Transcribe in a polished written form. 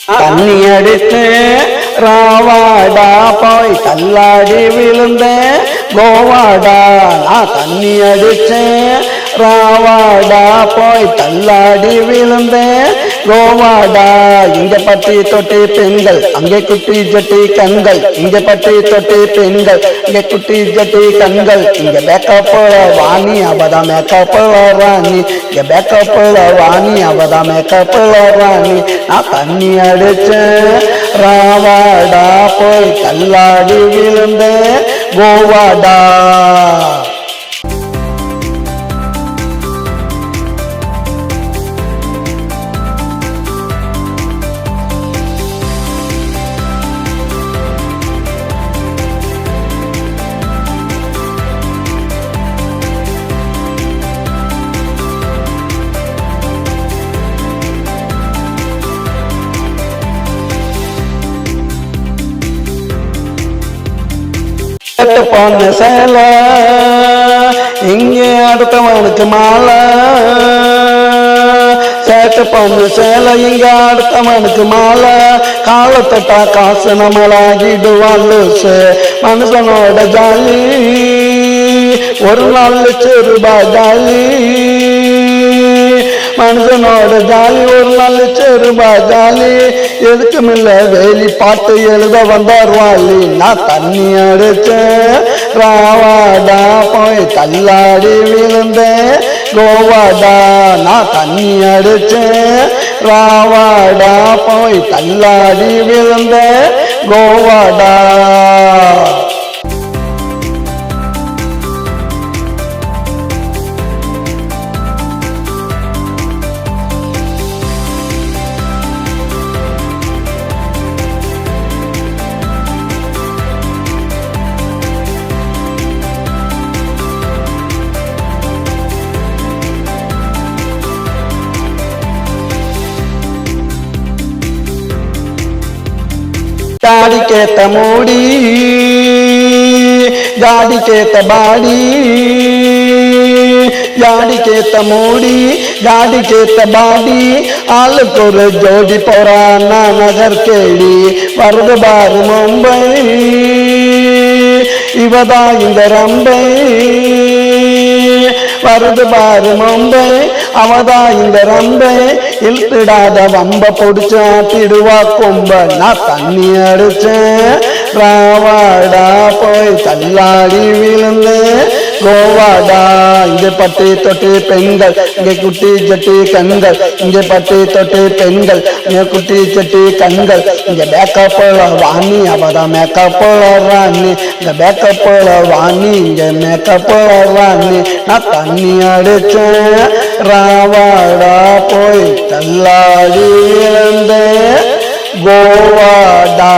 தண்ணி அடித்து ராவாடா போய் தள்ளாடி விழுந்தேன் கோவாடா. நான் தண்ணி அடிச்சேன் ராவாடா போய் தள்ளாடி விழுந்தேன் கோவாடா. இங்க பட்டி தொட்டி பெண்கள் அங்கே குட்டி ஜட்டி கண்கள், இங்க பட்டி தொட்டி பெண்கள் இங்க குட்டி ஜட்டி கண்கள். இங்க பேக்கப்புல வாணி அவதான் மேக்கப்புல ராணி, இங்க பேக்கப்புல வாணி அவதான் மேக்கப்புல ராணி. நான் தண்ணி அடிச்சேன் ராவாடா போய் தள்ளாடி விழுந்தேன் கோவாடா. போன சேல இங்கே அடுத்தவனுக்கு மாலை, சேட்டு பொண்ணு சேலை இங்க அடுத்தவனுக்கு மாலை. காலத்தட்டா காசு நம்மளாகிடுவான் லூசு. மனுஷனோட ஜாலி ஒரு நாள் ₹1,00,000 ஜாலி, மனுஷனோட ஜாலி ஒரு நாள் ₹1,00,000 ஜாலி. எதுக்குமில்ல வேலி பாட்டு எழுத வந்தார் வாலி. நான் தண்ணி அடிச்சேன் ராவாடா போய் தள்ளாடி விழுந்தேன் கோவாடா. நான் தண்ணி அடிச்சேன் ராவாடா போய் தள்ளாடி விழுந்தேன் கோவாடா. தாடிக்கேத்த மூடி ஜாடிக்கேத்த பாடி, ஜாடிக்கேத்த மூடி ஜாடிக்கேத்த பாடி. ஆளுக்கு ஒரு ஜோடி போறான் நகர் கேடி. வருது பாரு மும்பை இவதான் இந்த ரம்பை. வருது பாரு மும்பை அவதான் இந்த ரம்பை. இழுத்துடாத வம்ப பொடிச்சு ஆட்டிடுவா கொம்ப. நான் தண்ணி அடிச்சேன் ராவாடா போய் தள்ளாடி விழுந்தேன் கோவாடா. இங்கே பட்டி தொட்டி பெண்கள் இங்கே குட்டி ஜட்டி கண்கள், இங்கே பட்டி தொட்டி பெண்கள் இங்கே குட்டி ஜட்டி கண்கள். இங்க பேக்கப்புல வாணி அவதான் மேக்கப்புல ராணி, இங்க பேக்கப்புல வாணி இங்க மேக்கப்புல ராணி. நான் தண்ணி அடிச்சேன் ராவாடா போய் தள்ளாடி விழுந்தேன் கோவாடா.